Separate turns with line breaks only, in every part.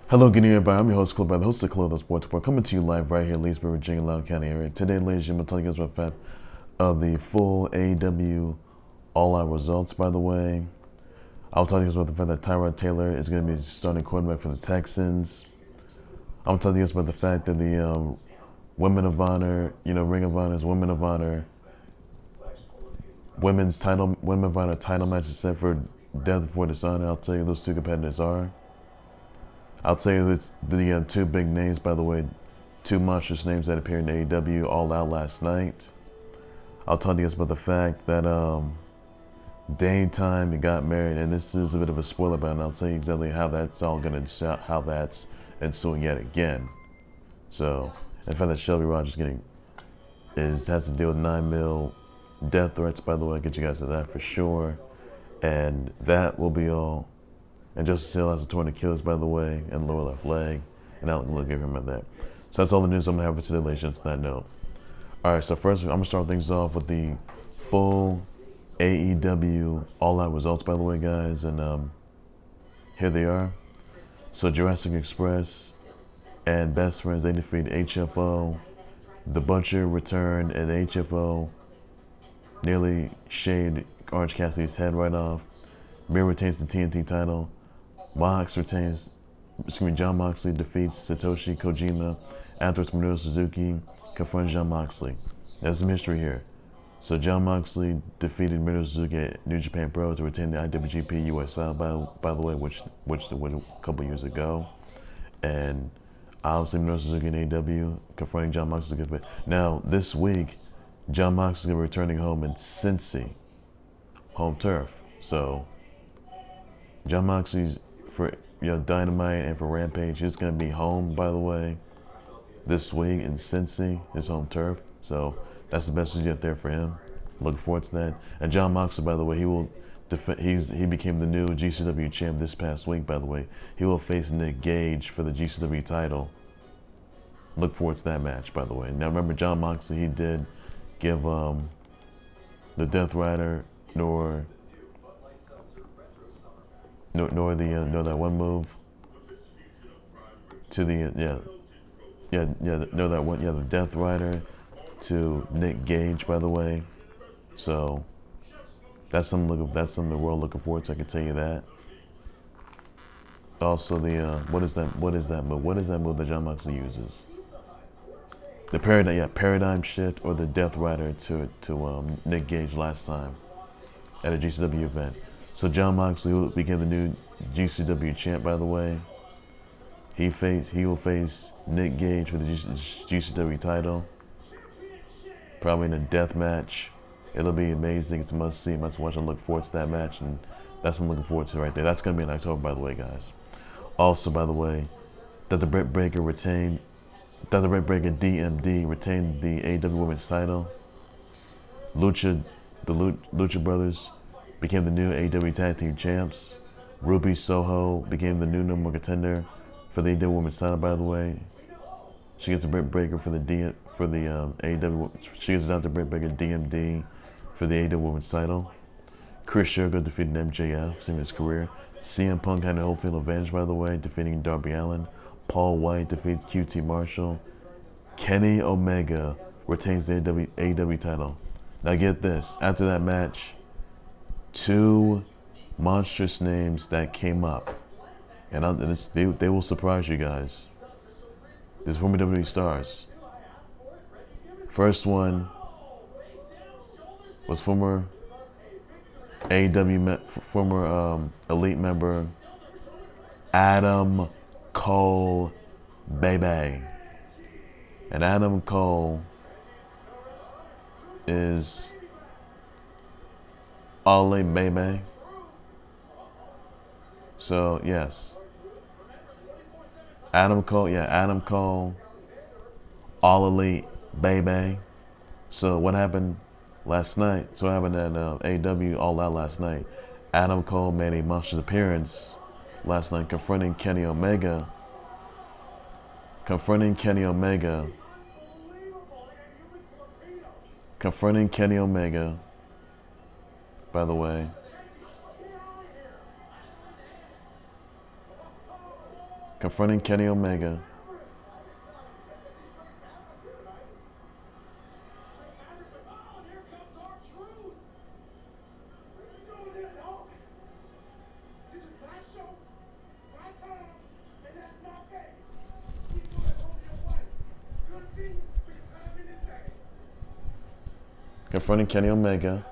Hello, good evening, everybody. I'm your host, Clip, the host of Club, the Sports Report, coming to you live right here in Leesburg, Virginia, Loudoun County area. Today, ladies and gentlemen, I'm telling you guys about the fact of the full AEW All Out Results, by the way. I'll tell you guys about the fact that Tyrod Taylor is going to be starting quarterback for the Texans. I'm telling you guys about the fact that the Women of Honor, Ring of Honor's Women of Honor, Women of Honor title match is set for Death Before Dishonor. I'll tell you who those two competitors are. I'll tell you that the two big names, by the way, two monstrous names that appeared in AEW All Out last night. I'll tell you guys about the fact that Dame Time got married, and this is a bit of a spoiler, but I'll tell you exactly how that's ensuing yet again. So, in fact, that Shelby Rogers has to deal with 9 mil death threats, by the way. I'll get you guys to that for sure. And that will be all. And Justice Hill has a torn Achilles, by the way, and lower left leg. And I'll give him at that. So that's all the news I'm going to have for today, ladies and gentlemen, on that note. All right, so first I'm going to start things off with the full AEW All Out Results, by the way, guys. And here they are. So Jurassic Express and Best Friends, they defeat HFO. The Butcher returned, and the HFO nearly shaved Orange Cassidy's head right off. Miro retains the TNT title. Jon Moxley defeats Satoshi Kojima. Afterwards, Minoru Suzuki confronts Jon Moxley. There's some history here. So Jon Moxley defeated Minoru Suzuki at New Japan Pro to retain the IWGP US title, by the way, which was a couple years ago. And obviously Minoru Suzuki in AEW confronting Jon Moxley. Now, this week, Jon Moxley is returning home in Cincy, home turf. So Jon Moxley's for Dynamite and for Rampage, he's going to be home, by the way, this week in Cincy, his home turf. So that's the best news yet there for him. Looking forward to that. And Jon Moxley, by the way, he became the new GCW champ this past week, by the way. He will face Nick Gage for the GCW title. Look forward to that match, by the way. Now remember, Jon Moxley, he did give the Death Rider nor that one move to the the Death Rider to Nick Gage, by the way. So that's something the world looking forward to. I can tell you that. Also, the what is that move? What is that move that Jon Moxley uses? The paradigm shift or the Death Rider to Nick Gage last time at a GCW event. So Jon Moxley became the new GCW champ, by the way. He will face Nick Gage for the GCW title. Probably in a death match. It'll be amazing. It's a must see, must watch. I look forward to that match, and that's what I'm looking forward to right there. That's gonna be in October, by the way, guys. Also, by the way, that the Britt Baker D.M.D. retained the AEW Women's title. The Lucha Brothers became the new AEW Tag Team Champs. Ruby Soho became the new number contender for the AEW Women's title, by the way. She gets a Britt Baker for the AEW. She gets out to Britt Baker D.M.D. for the AEW Women's title. Chris Jericho defeated MJF, saving his career. CM Punk had a whole field advantage, by the way, defeating Darby Allin. Paul Wight defeats QT Marshall. Kenny Omega retains the AEW title. Now get this, after that match, two monstrous names that came up, and they will surprise you guys. These former WWE stars. First one was former AEW former Elite member Adam Cole, baby. And Adam Cole is All Elite, baby. So yes, Adam Cole, All Elite, baby. So what happened last night? So what happened at AEW All Out last night? Adam Cole made a monstrous appearance last night, confronting Kenny Omega. By the way. confronting Kenny Omega. Confronting Kenny Omega.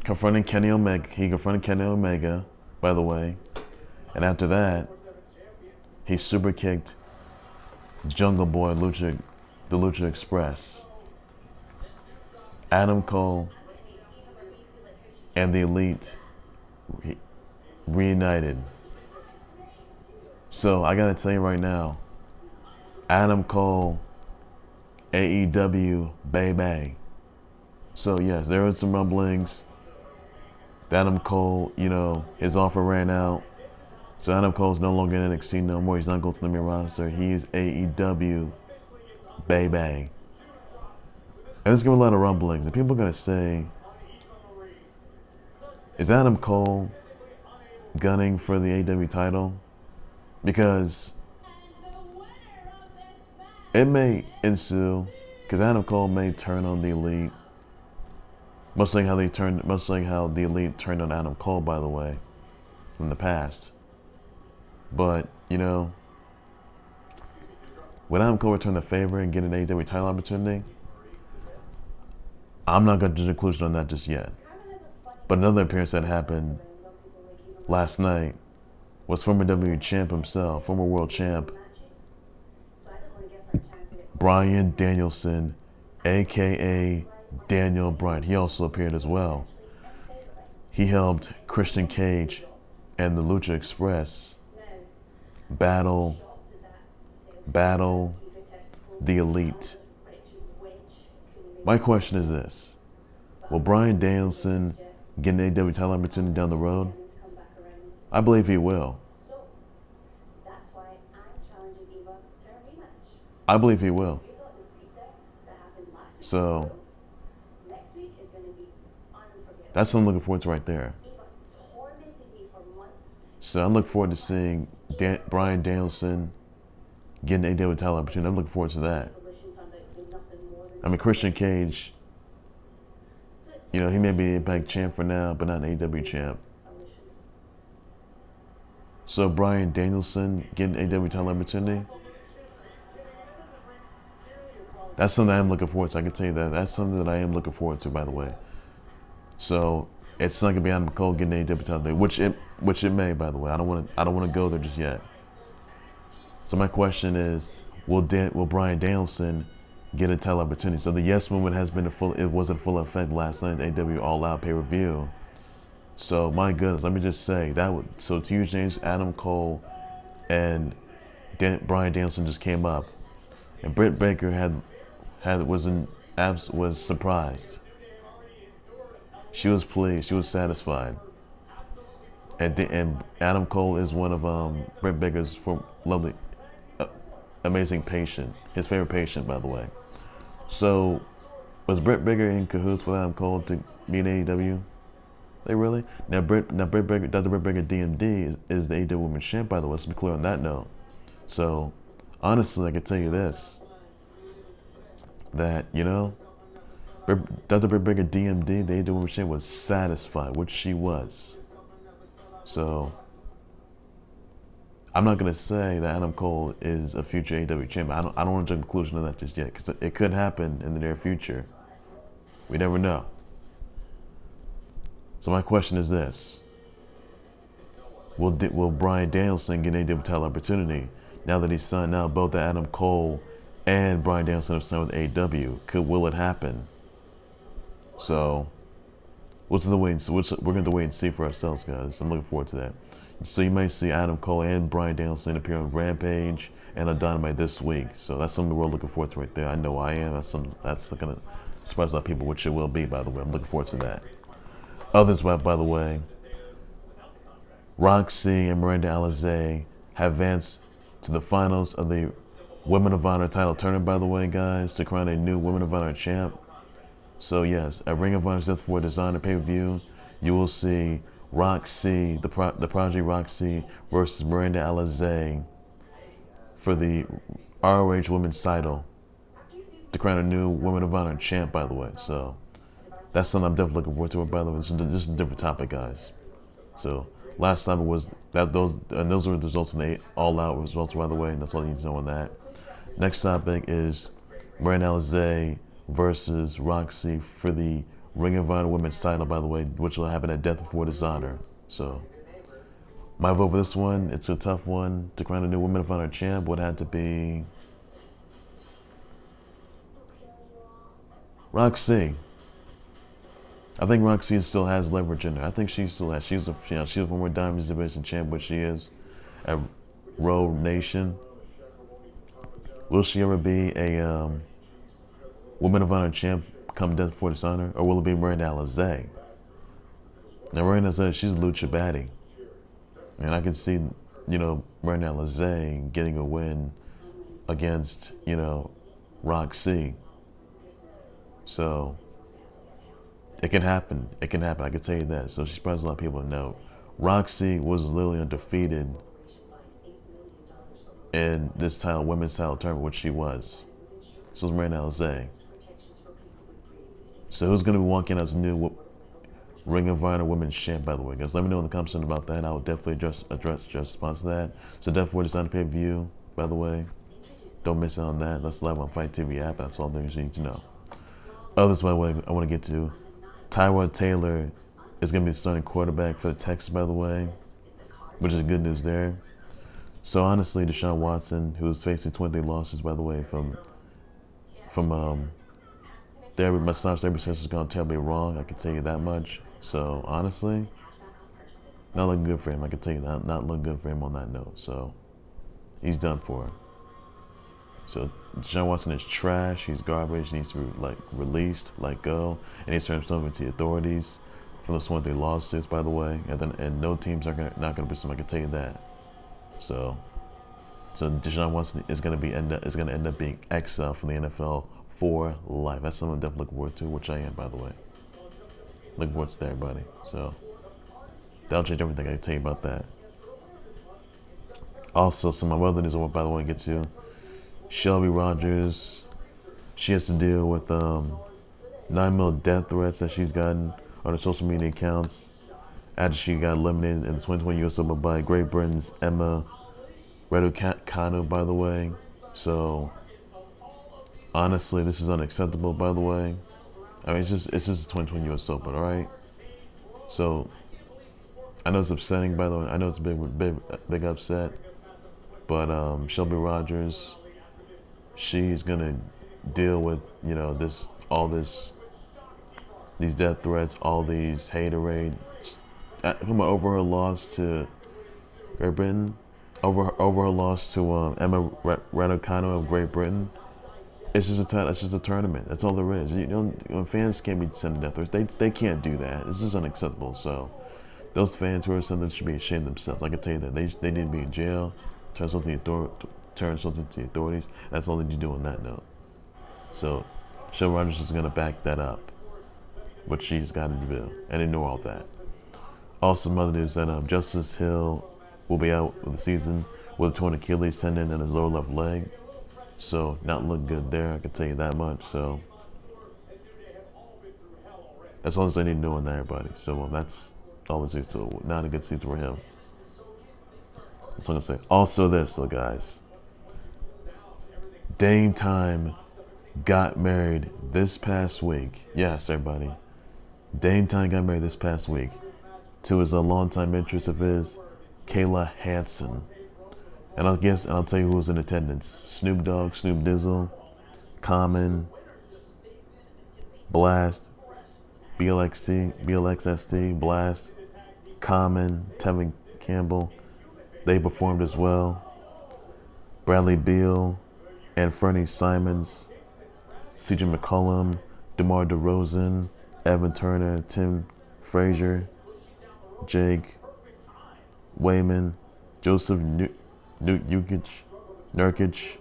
Confronting Kenny Omega. He confronted Kenny Omega, by the way. And after that, he super kicked Jungle Boy Lucha, the Lucha Express. Adam Cole and the Elite reunited. So I gotta tell you right now, Adam Cole, AEW, baby. So yes, there were some rumblings. Adam Cole, his offer ran out. So Adam Cole's no longer in NXT no more. He's not going to the main roster. He is AEW, baby. And there's going to be a lot of rumblings. And people are going to say, is Adam Cole gunning for the AEW title? Because it may ensue, because Adam Cole may turn on the Elite, much like how the Elite turned on Adam Cole, by the way, in the past. But would Adam Cole return the favor and get an AEW title opportunity? I'm not going to judge a conclusion on that just yet. But another appearance that happened last night was former WWE champ himself, former world champ, Bryan Danielson, a.k.a. Daniel Bryan. He also appeared as well. He helped Christian Cage and the Lucha Express battle the Elite. My question is this. Will Bryan Danielson get an AEW title opportunity down the road? I believe he will. I believe he will. So that's what I'm looking forward to right there. So I'm looking forward to seeing Bryan Danielson getting an AEW title opportunity. I'm looking forward to that. I mean, Christian Cage, he may be an Impact champ for now, but not an AEW champ. So Bryan Danielson getting an AEW title opportunity, that's something I'm looking forward to. I can tell you that. That's something that I am looking forward to, by the way. So it's not gonna be Adam Cole getting an AEW title, which it may, by the way. I don't want to go there just yet. So my question is, will Bryan Danielson get a title opportunity? So the yes movement has been was in full effect last night at AEW All Out pay-per-view. So my goodness, let me just say so to you, James, Adam Cole and Bryan Danielson just came up, and Britt Baker was surprised. She was pleased. She was satisfied. And Adam Cole is one of Britt Baker's lovely, amazing patient. His favorite patient, by the way. So, was Britt Baker in cahoots with Adam Cole to be in AEW? They really? Now, Britt Baker, Dr. Britt Baker, D.M.D. is the AEW Women's Champ, by the way. Let's be clear on that note. So, honestly, I can tell you this. That, Dr. Britt Baker, D.M.D., the AEW Women's Champ, was satisfied, which she was. So, I'm not going to say that Adam Cole is a future AEW champ. I don't want to jump to a conclusion of that just yet, because it could happen in the near future. We never know. So my question is this. Will Bryan Danielson get an AEW title opportunity now that he's signed out? Both Adam Cole and Bryan Danielson have signed with AEW. Will it happen? So, we're going to wait and see for ourselves, guys. I'm looking forward to that. So you may see Adam Cole and Bryan Danielson appear on Rampage and on Dynamite this week. So that's something we're looking forward to right there. I know I am. That's going to surprise a lot of people, which it will be, by the way. I'm looking forward to that. Others, by the way, Rok-C and Miranda Alize have advanced to the finals of the Women of Honor title tournament, by the way, guys, to crown a new Women of Honor champ. So yes, at Ring of Honor Death for Designer pay-per-view, you will see Rok-C, the Prodigy Rok-C versus Miranda Alize for the ROH Women's Title to crown a new Women of Honor champ, by the way. So that's something I'm definitely looking forward to. By the way, this is a different topic, guys. So last time it was that those were the results from the All Out results, by the way. And that's all you need to know on that. Next topic is Miranda Alize versus Rok-C for the Ring of Honor Women's Title, by the way, which will happen at Death Before Dishonor. So my vote for this one, it's a tough one to crown a new Women of Honor champ. Would have to be Rok-C. I think Rok-C still has leverage in her. I think she still has. She's a former Diamonds Division champ, but she is at Road Nation. Will she ever be a Women of Honor champ come Death Before Dishonor, or will it be Miranda Alize? Now Miranda Alize, she's a lucha baddie, and I can see, Miranda Alize getting a win against, Rok-C. So it can happen. It can happen. I can tell you that. So she's probably a lot of people know. Rok-C was literally undefeated in this women's title tournament, which she was. So it's Miranda Alize. So who's going to be walking as a new Ring of Honor Women's Champ, by the way, guys? Let me know in the comments about that. I will definitely address your response to that. So definitely for this on pay-per-view, by the way. Don't miss out on that. That's live on Fight TV app. That's all the things you need to know. Others, by the way, I want to get to. Tyrod Taylor is going to be the starting quarterback for the Texans, by the way, which is good news there. So honestly, Deshaun Watson, who's facing 23 losses, by the way, from therapy, massage therapy session is going terribly wrong. I can tell you that much. So honestly, not looking good for him. I can tell you that. Not looking good for him on that note. So he's done for. So Deshaun Watson is trash. He's garbage. He needs to be released, let go, and he's turned himself into the authorities for those 23 lawsuits, by the way. And no teams are not going to pursue him. I can tell you that. So Deshaun Watson is going to end up being exiled from the NFL for life. That's something I'm definitely looking forward to, which I am, by the way. Looking forward to that, everybody. So that'll change everything. I can tell you about that. Also, some of my other news I want, by the way, to get to. Shelby Rogers, she has to deal with 9 death threats that she's gotten on her social media accounts after she got eliminated in the 2020 US Open by Great Britain's Emma Raducanu, by the way. So honestly, this is unacceptable, by the way. I mean, it's just the 2020 US Open, all right? So I know it's upsetting, by the way. I know it's a big upset, but Shelby Rogers, she's gonna deal with these death threats, all these haterade. Over her loss to Great Britain, over her loss to Emma Raducanu of Great Britain. It's just a tournament. That's all there is. Fans can't be sending death threats. They can't do that. This is unacceptable. So those fans who are sending should be ashamed of themselves. I can tell you that they need to be in jail. Turn something to the authorities. That's all they need to do on that note. So Shelby Rogers is going to back that up, what she's got to do, and ignore all that. Also, some other news that Justice Hill will be out of the season with a torn Achilles tendon in his lower left leg. So not look good there, I can tell you that much. So that's all they need to know on that, everybody. So that's all it is. So not a good season for him. That's what I'm gonna say. Also guys, Dame Time got married this past week. Yes, everybody. Dame Time got married this past week to his longtime interest of his, Kayla Hanson. And I'll tell you who was in attendance. Snoop Dogg, Snoop Dizzle, Common, Blast, BLXST, Blast, Common, Tevin Campbell. They performed as well. Bradley Beal, and Fernie Simons, CJ McCollum, DeMar DeRozan, Evan Turner, Tim Frazier, Jake Wayman, Joseph Nurkic,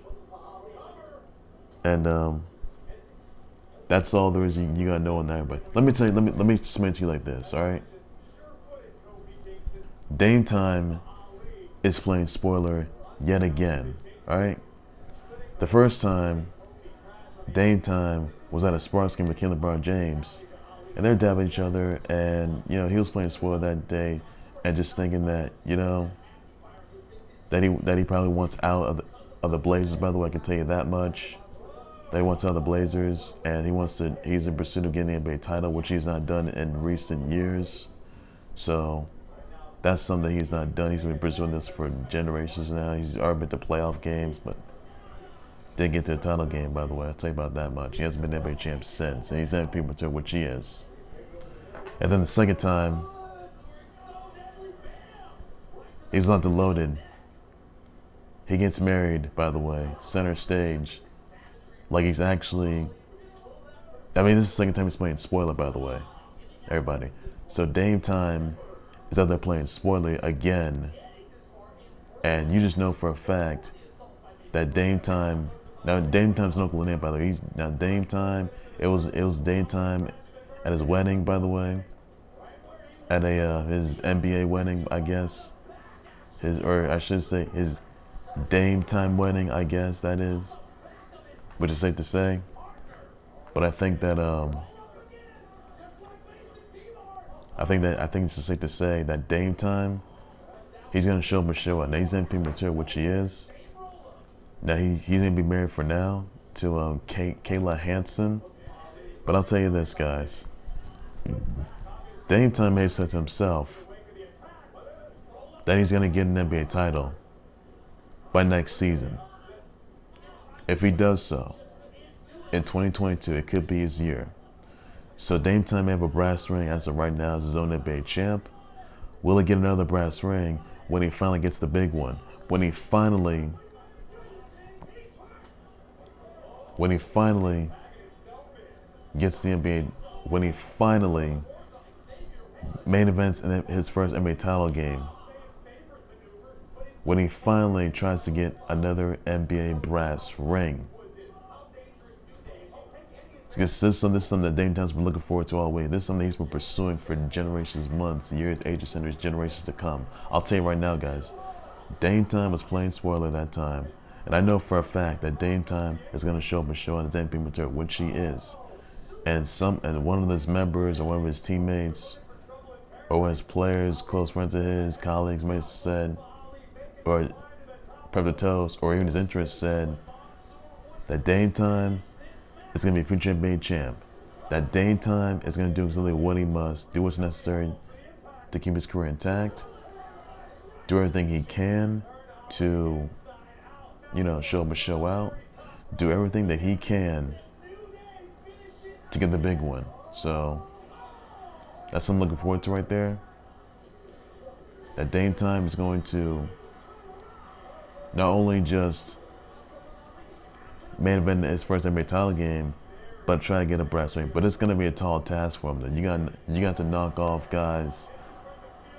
and that's all there is you gotta know on that. But let me explain to you like this, all right? Dame Time is playing spoiler yet again, alright? The first time, Dame Time was at a Sparks game with LeBron James, and they're dabbing each other, and, you know, he was playing spoiler that day, and just thinking that, you know, that he probably wants out of the Blazers. By the way, I can tell you that much. That he wants out of the Blazers, and he's in pursuit of getting the NBA title, which he's not done in recent years. So that's something he's not done. He's been pursuing this for generations now. He's already been to playoff games, but didn't get to a title game, by the way. I'll tell you about that much. He hasn't been NBA champ since, and he's MVP material, which he is. And then the second time, he's not deloaded. He gets married, by the way, center stage. Like he's actually, I mean, this is the second time he's playing spoiler, by the way, everybody. So Dame Time is out there playing spoiler again. And you just know for a fact that Dame Time, now Dame Time's no Lynette, by the way. Now Dame Time, it was Dame Time at his wedding, by the way. At his NBA wedding, I guess. Or I should say his Dame Time wedding, I guess that is. Which is safe to say. But I think that I think it's just safe to say that Dame Time, he's gonna show up and show out. Now he's MVP material, which he is. Now he didn't be married for now to Kayla Hansen. But I'll tell you this, guys. Dame Time may have said to himself that he's gonna get an NBA title by next season. If he does so, in 2022, it could be his year. So Dame Time may have a brass ring as of right now as his own NBA champ. Will he get another brass ring when he finally gets the big one? When he finally gets the NBA, when he finally main events in his first NBA title game, when he finally tries to get another NBA brass ring. Because this is something that Dame Time's been looking forward to all the way. This is something he's been pursuing for generations, months, years, ages, centuries, generations to come. I'll tell you right now, guys, Dame Time was playing spoiler that time. And I know for a fact that Dame Time is going to show up and show on his MVP material, which he is. And one of his members or one of his teammates or one of his players, close friends of his, colleagues may have said, or Prep Toast, or even his interests said that Dame Time is going to be future NBA champ. That Dame Time is going to do exactly what he must, do what's necessary to keep his career intact, do everything he can to, you know, show up and show out, do everything that he can to get the big one. So that's what I'm looking forward to right there. That Dame Time is going to not only just main event his first NBA title game, but try to get a brass ring. But it's going to be a tall task for him. Though. You got to knock off guys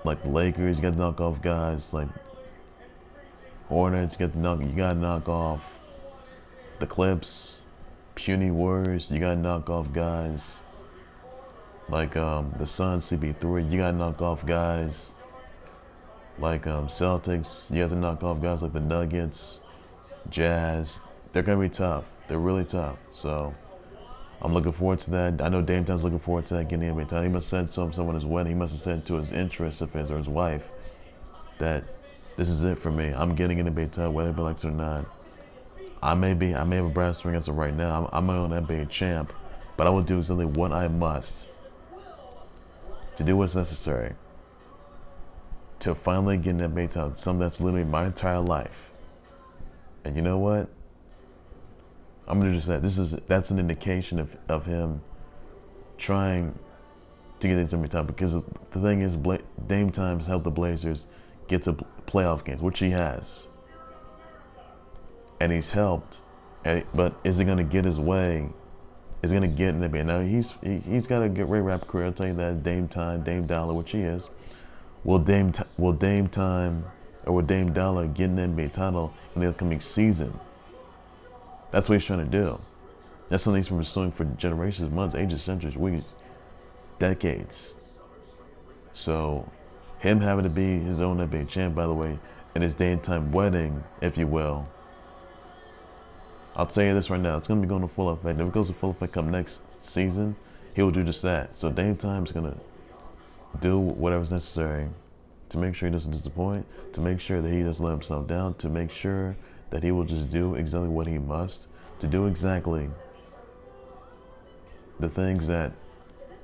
like the Lakers. You got to knock off guys like Hornets. You got to knock off the Clips, puny Warriors. You got to knock off guys like the Suns, CP3. You got to knock off guys like Celtics. You have to knock off guys like the Nuggets, Jazz. They're going to be tough. They're really tough. So I'm looking forward to that. I know Dame Time's looking forward to that, getting the NBA title. He must have said to someone at his wedding. He must have said to his interest of his or his wife that this is it for me. I'm getting an NBA title, whether he likes it or not. I may have a brass ring as of right now. I'm my own NBA champ, but I will do exactly what I must to do what's necessary to finally get an NBA title, something that's literally my entire life. And you know what? I'm gonna just say that's an indication of him trying to get this NBA title, because the thing is, Dame Time's helped the Blazers get to playoff games, which he has, and he's helped. But is he gonna get his way? Is he gonna get in the NBA? Now he's got a great rap career. I'll tell you that. Dame Time, Dame Dollar, which he is. Will Dame Time or will Dame Dollar get an NBA title in the upcoming season? That's what he's trying to do. That's something he's been pursuing for generations, months, ages, centuries, weeks, decades. So him having to be his own NBA champ, by the way, and his daytime wedding, if you will. I'll tell you this right now, it's going to be going to full effect. If it goes to full effect come next season, he will do just that. So Daytime's going to do whatever's necessary to make sure he doesn't disappoint, to make sure that he doesn't let himself down, to make sure that he will just do exactly what he must, to do exactly the things that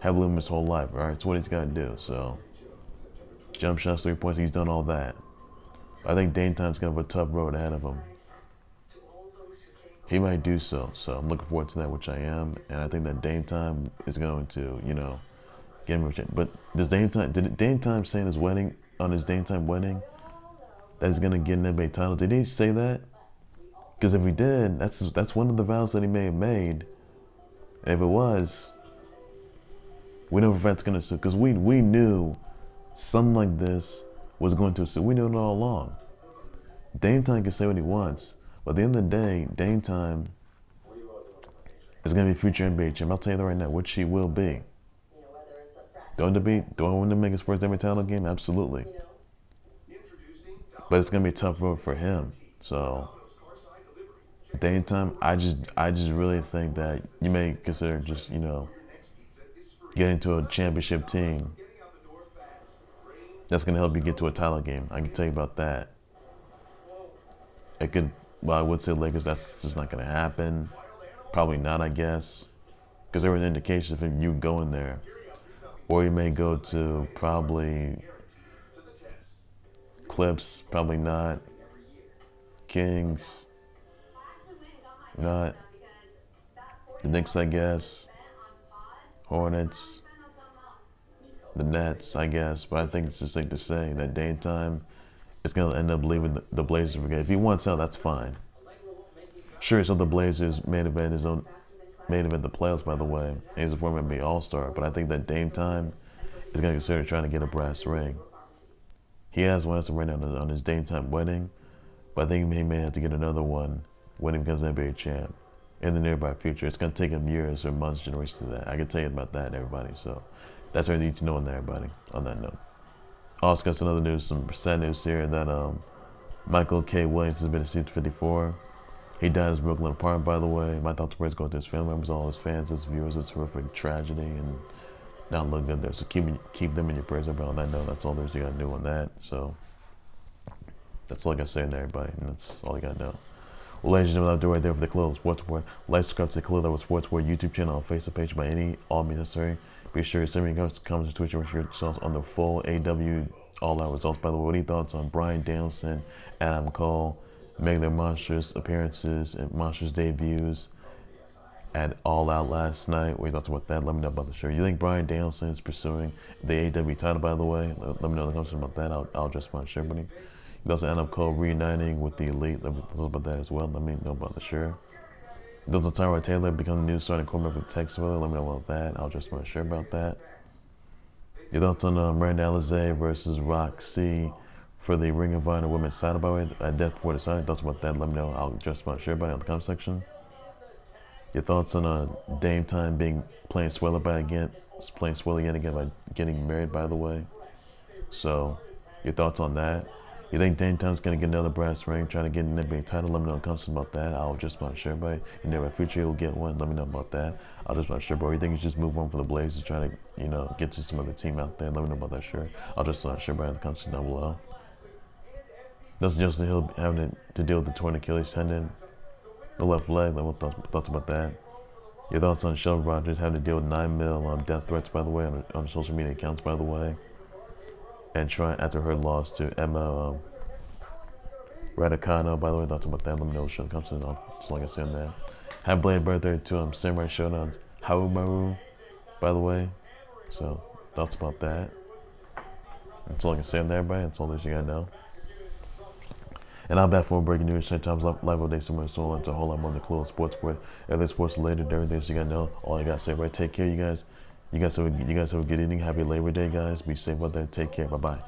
have lived his whole life, all right? It's what he's got to do. So, jump shots, 3 points, he's done all that. I think Daytime's going to have a tough road ahead of him. He might do so, so I'm looking forward to that, which I am, and I think that Daytime is going to, get him a chance. But did Daytime say in his wedding, on his Daytime wedding, that he's going to get an NBA title? Did he say that? Because if he did, that's one of the vows that he may have made. If it was, we know for a fact it's going to sue. Because we knew something like this was going to sue. We knew it all along. Daytime can say what he wants, but at the end of the day, Daytime is going to be future NBA champ. I'll tell you that right now, which he will be. Do I want to make his first NBA title game? Absolutely. But it's going to be a tough road for him. So, Daytime, I just really think that you may consider just, get into a championship team that's going to help you get to a title game. I can tell you about that. It could, well, I would say Lakers, that's just not going to happen. Probably not, I guess. Because there was indications of you going there. Or you may go to probably Clips, probably not. Kings, not. The Knicks, I guess. Hornets. The Nets, I guess. But I think it's just safe to say that Daytime is going to end up leaving the Blazers for good. If he wants out, that's fine. Sure, so the Blazers main event the playoffs, by the way. And he's a former NBA All-Star. But I think that Daytime is going to consider trying to get a brass ring. He has one as of right now on his Daytime wedding. But I think he may have to get another one when he becomes NBA champ in the nearby future. It's going to take him years or months, generations to that. I can tell you about that, everybody. So that's everything you need to know on that, everybody, on that note. Also got some other news, some sad news here that Michael K. Williams has been deceased at 54. He died in his Brooklyn apartment, by the way. My thoughts and prayers go to his family members, all his fans, his viewers. It's a horrific tragedy and not look good there. So keep them in your prayers, everybody, on that note. That's all there's you got to do on that. So that's all I got to say there, everybody. And that's all you got to know. Well, ladies and gentlemen, I'll do right there for the Khalil Sports Report. Like, subscribe to the Khalil That Sports Report YouTube channel on Facebook page by any all means necessary. Be sure to send me comments to Twitch and yourselves on the full AEW All Out Results. By the way, what are your thoughts on Bryan Danielson, Adam Cole, making their monstrous appearances and monstrous debuts at All Out last night? What are your thoughts about that? Let me know about the show. You think Bryan Danielson is pursuing the AEW title, by the way? Let me know in the comments about that. I'll address my share, buddy. You also Adam Cole reuniting with the Elite. Let me know about that as well. Let me know about the share. Those are Tyrod Taylor becoming the new starting core member of Texas. Let me know about that. I'll just want to share about that. Your thoughts on Miranda Alize versus Rok-C for the Ring of Honor Women's title, by the way, at Death Before the Sun. Thoughts about that? Let me know. I'll just want to share about it in the comment section. Your thoughts on Dame Time playing swell again by getting married, by the way. So, your thoughts on that? You think Dame Time's going to get another brass ring, trying to get an NBA title? Let me know in the comments about that. I'll just want to share about it. In the future, he'll get one. Let me know about that. I'll just want to share about it. You think he's just move on for the Blazers, trying to, get to some other team out there? Let me know about that, sure. I'll just want to share about it in the comments down below. Does Justin Hill having to deal with the torn Achilles tendon, the left leg? What thoughts about that? Your thoughts on Shelby Rogers having to deal with 9 mil death threats, by the way, on social media accounts, by the way, and trying after her loss to Emma Raducanu, by the way. Thoughts about that? Let me know what show comes in. Just like I said on that. Happy belated birthday to Samurai Showdown Haumaru, by the way. So thoughts about that? That's all I can say on that, everybody. That's all that you gotta know. And I'm back for breaking news. 10 times live all day, somewhere so on to a whole lot more than the Khalil Sports Report. Everything sports related, everything you gotta know. All I gotta say, right? Take care, you guys. You guys have a good evening. Happy Labor Day, guys. Be safe out there. Take care. Bye bye.